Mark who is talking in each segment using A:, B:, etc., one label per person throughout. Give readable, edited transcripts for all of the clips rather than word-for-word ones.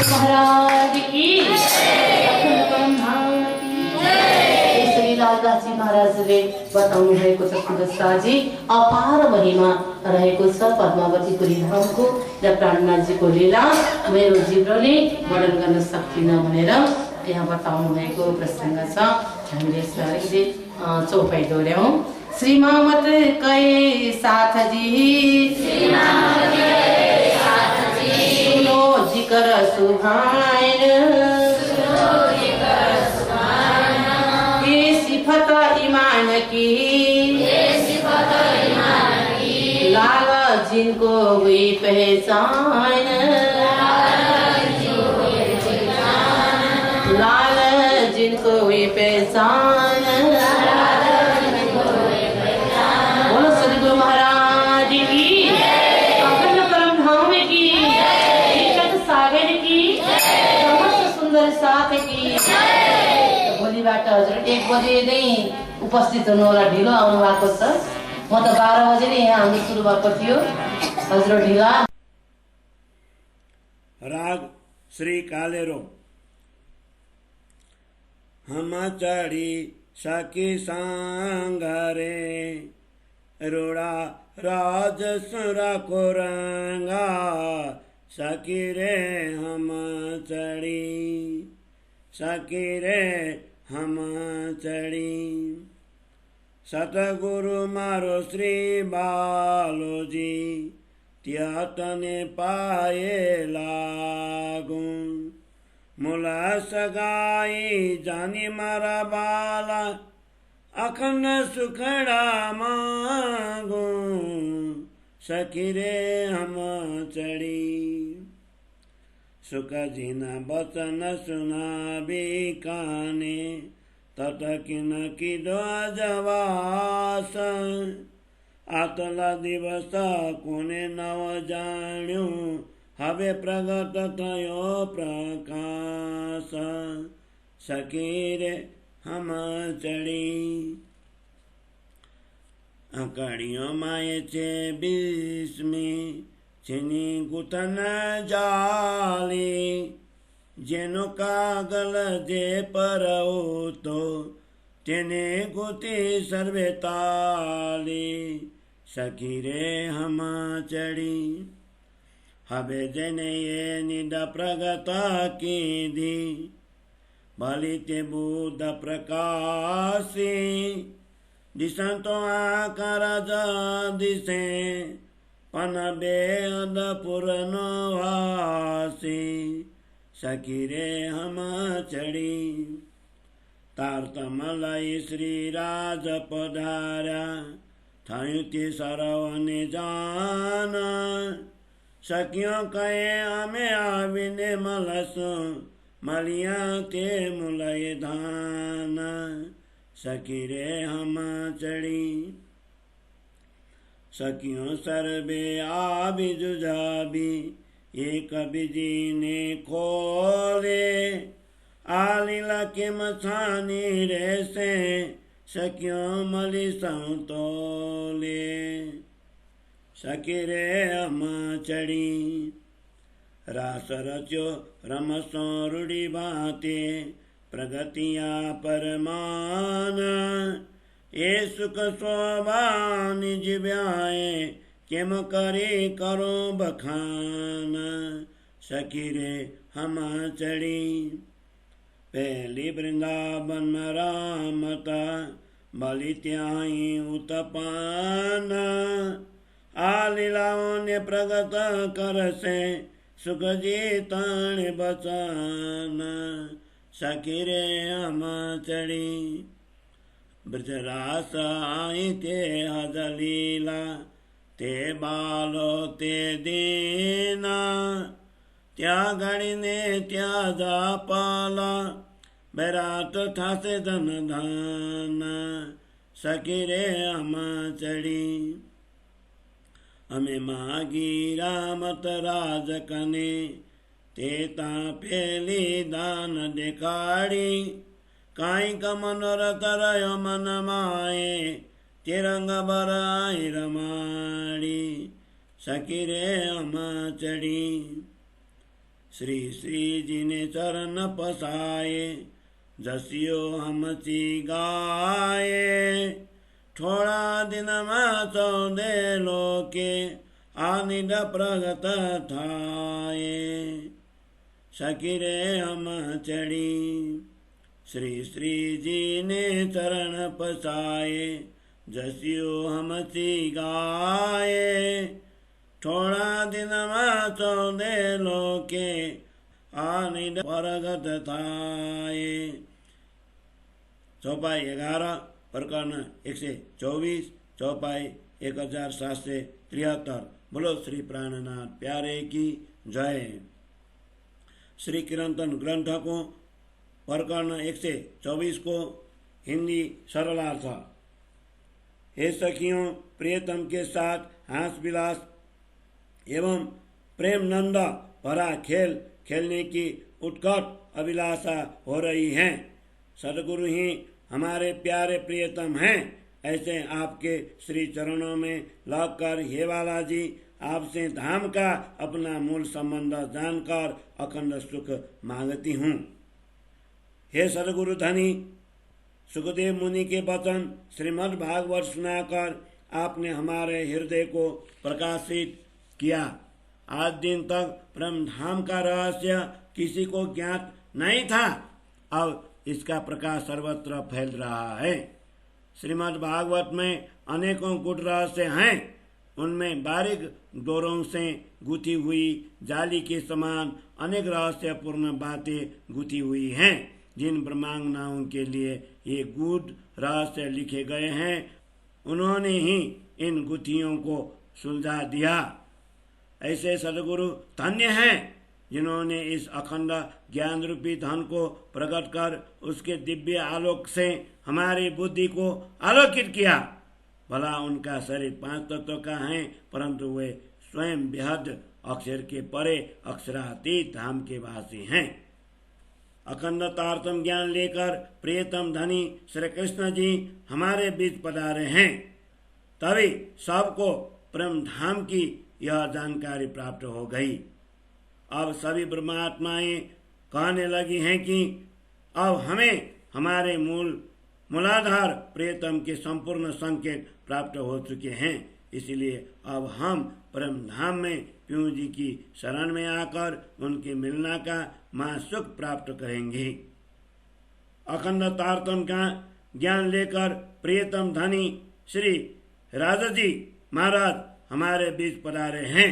A: महाराज की लालदासजी महाराजले बताउनु भएको छ सुदशाजी अपार महिमा रहेको छ पद्मावतीको धामको र प्राणनाथजीको लीला मेरो जिब्रोले वर्णन गर्न सक्दिन भनेर यहाँ बताउनु भएको प्रसङ्ग छ। हामीले यसलाई चौपाई दोहोर्याउँ। श्री मामत कै साथ जी सुनो जिकर सुहाइन सिफत ईमान की लाल जिनको हुई पहचान लाल जिनको हुई पहचान। बोलो श्री गुरु महाराज की अखंड परम धाम की सागर की समस्त सुंदर साथ की। भोलिबाट हजुर 1 बजे नै उपस्थित हुनु होला। ढिलो आउनु भएको छ। म त 12 बजे नै यहाँ हाम्रो सुरु भएको थियो। हजुर ढिला।
B: राग श्री कालेरो। हम चढ़ी सखी सांगरे रोड़ा राज सुरा को रंगा सखी रे हम चढ़ी सखी रे हम चढ़ी। सतगुरु मारो श्री बालोजी त्यतने पाए लागू मुला सगाई जानी मारा बाला अखंड सुखड़ा मांगू सखी रे हम चढ़ी। सुख जिना बचन सुना भी काने तत किन की दो जवास आतला दिवस कोने नव जाण्यू हवे प्रगट थयो प्रकाश सखी रे हम चढ़ी। अकड़ियों माये चे बीस में छेनी गुथन जाली जेनो कागल जे पर तो तेने गुती सर्वे ताली सखी रे हम चढ़ी। हवे जने ये निद प्रगत की दी बलिते बुध प्रकाशी दिशंतो आकार दिशे पन बेद पुरनवासी सखी रे हम चढ़ी। तारतमलई श्री राज पधारा थायुति सरवने जाना सखियों कहे हमें आविने मलसो मलिया ते मुलय धान सखी रे हम चढ़ी। सखियों सर्वे आबि जुजाबी एक बिजी ने खोले आलीला के मछानी रे से सखियों मलि संतोले सखी रे हम चढ़ी। रास रचो रमसो रूढ़ी बाते प्रगतिया परमान ये सुख शोभान जिव्याए किम करे करो बखान सखी रे हम चढ़ी। पहली वृंदावन रामता बलि त्याई उत्पान आलीलाओं ने प्रगत कर से सुख जीतन बचान सखी रे हम चढ़ी। ब्रजरास आई ते हद लीला ते बालो ते दीना त्यागणी ने त्याजा पाला बैरात था से धन धान सखी रे हम चढ़ी। हमें मागी रामत राज कने तेता पेली दान देखाड़ी काई का मनोरथ रयो मन माए तिरंग बराई रमाड़ी सखी रे अमा चढ़ी। श्री श्री जी ने चरण पसाए जसियो हमची गाए थोड़ा दिन में चौदे लोके आनिद प्रगत थाए सखी रे हम चढ़ी। श्री श्री जी ने चरण पसाए जसियो हमची गाए थोड़ा दिन में चौदे लोके आनिद प्रगत थाए। चौपाई 11 प्रकरण 124 चौपाई 1773। बोलो श्री प्राणनाथ प्यारे की जय। श्री कीर्तन ग्रंथ को प्रकरण 124 को हिंदी सरलार्थ। हे सखियों, प्रियतम के साथ हास विलास एवं प्रेम नंद भरा खेल खेलने की उत्कट अभिलाषा हो रही है। सदगुरु ही हमारे प्यारे प्रियतम हैं। ऐसे आपके श्री चरणों में लगकर हे बालाजी आपसे धाम का अपना मूल संबंध जानकर अखंड सुख मांगती हूँ। हे सदगुरु धनी, सुखदेव मुनि के वचन श्रीमद् भागवत सुनाकर आपने हमारे हृदय को प्रकाशित किया। आज दिन तक परम धाम का रहस्य किसी को ज्ञात नहीं था, अब इसका प्रकाश सर्वत्र फैल रहा है। श्रीमद् भागवत में अनेकों गुढ़ रहस्य हैं। उनमें बारीक डोरों से गुथी हुई जाली के समान अनेक रहस्यपूर्ण बातें गुथी हुई हैं। जिन ब्रह्मांगनाओं के लिए ये गूढ़ रहस्य लिखे गए हैं, उन्होंने ही इन गुथियों को सुलझा दिया। ऐसे सदगुरु धन्य हैं जिन्होंने इस अखंड ज्ञान रूपी धन को प्रकट कर उसके दिव्य आलोक से हमारी बुद्धि को आलोकित किया। भला उनका शरीर 5 तत्व का है, परंतु वे स्वयं बेहद अक्षर के परे अक्षरातीत धाम के वासी हैं। अखंड तारतम ज्ञान लेकर प्रियतम धनी श्री कृष्ण जी हमारे बीच पधारे हैं, तभी सबको परम धाम की यह जानकारी प्राप्त हो गई। अब सभी ब्रह्मात्माएं कहने लगी हैं कि अब हमें हमारे मूलाधार प्रियतम के संपूर्ण संकेत प्राप्त हो चुके हैं। इसलिए अब हम परम धाम में प्यू जी की शरण में आकर उनके मिलना का महासुख प्राप्त करेंगे। अखंड तारतम का ज्ञान लेकर प्रियतम धनी श्री राजा जी महाराज हमारे बीच पधारे हैं,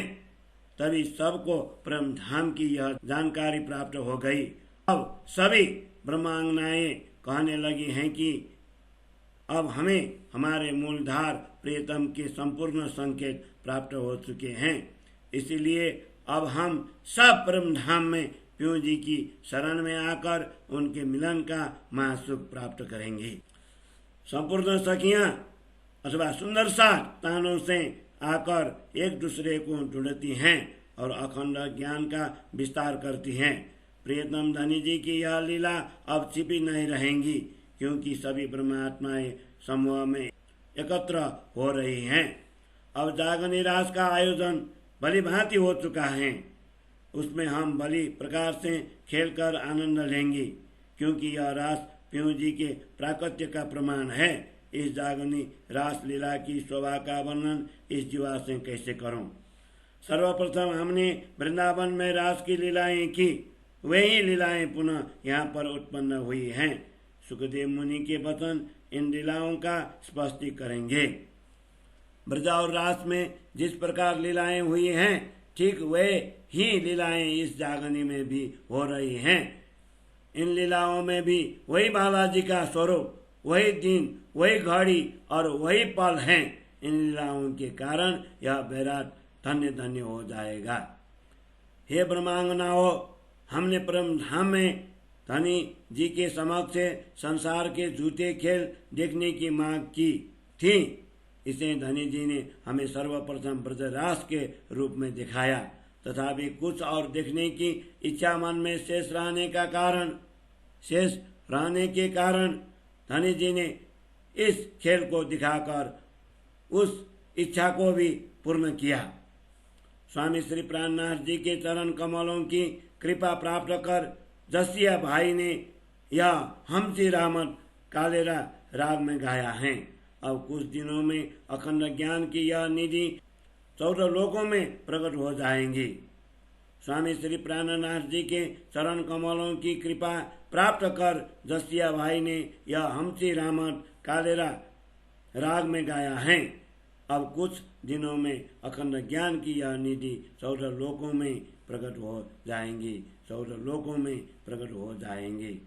B: तभी सबको परम धाम की यह जानकारी प्राप्त हो गई। अब सभी ब्रह्मांगनाएं कहने लगी हैं कि अब हमें हमारे मूलधार प्रियतम के संपूर्ण संकेत प्राप्त हो चुके हैं। इसीलिए अब हम सब परम धाम में प्यू जी की शरण में आकर उनके मिलन का महासुख प्राप्त करेंगे। संपूर्ण सखियां अथवा सुंदर सा तानों से आकर एक दूसरे को जुड़ती हैं और अखंड ज्ञान का विस्तार करती हैं। प्रियतम धनी जी की यह लीला अब छिपी नहीं रहेंगी, क्योंकि सभी ब्रह्मात्माएं समूह में एकत्र हो रही हैं। अब जागनी रास का आयोजन भली भांति हो चुका है। उसमें हम भली प्रकार से खेलकर आनंद लेंगे, क्योंकि यह रास प्यू जी के प्राकट्य का प्रमाण है। इस जागनी रास लीला की शोभा का वर्णन इस जीवा से कैसे करूं। सर्वप्रथम हमने वृंदावन में रास की लीलाएं की, वही लीलाएं पुनः यहाँ पर उत्पन्न हुई हैं। सुखदेव मुनि के वचन इन लीलाओं का स्पष्टी करेंगे। ब्रज और रास में जिस प्रकार लीलाएं हुई हैं, ठीक वे ही लीलाएं इस जागनी में भी हो रही हैं। इन लीलाओं में भी वही बालाजी का स्वरूप, वही दिन, वही घड़ी और वही पल हैं। इन लीलाओं के कारण यह बैराट धन्य धन्य हो जाएगा। हे ब्रह्मांगनाओं, हमने परम धाम में धनी जी के समक्ष संसार के झूठे खेल देखने की मांग की थी। इसे धनी जी ने हमें सर्वप्रथम ब्रजरास के रूप में दिखाया, तथापि कुछ और देखने की इच्छा मन में शेष रहने के कारण धनी जी ने इस खेल को दिखाकर उस इच्छा को भी पूर्ण किया। स्वामी श्री प्राणनाथ जी के चरण कमलों की कृपा प्राप्त कर जसिया भाई ने यह हमची रामत कालेरा राग में गाया है। अब कुछ दिनों में अखंड ज्ञान की यह निधि 14 लोकों में प्रकट हो जाएंगी। स्वामी श्री प्राणनाथ जी के चरण कमलों की कृपा प्राप्त कर जसिया भाई ने यह हमची रामत कालेरा राग में गाया है। अब कुछ दिनों में अखंड ज्ञान की यह निधि 14 लोकों में प्रकट हो जाएंगी। 14 लोकों में प्रकट हो जाएंगी।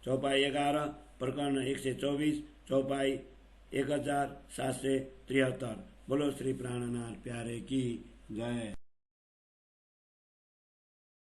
B: चौपाई 11 प्रकरण 124 चौपाई 1773। बोलो श्री प्राणनाथ प्यारे की जय।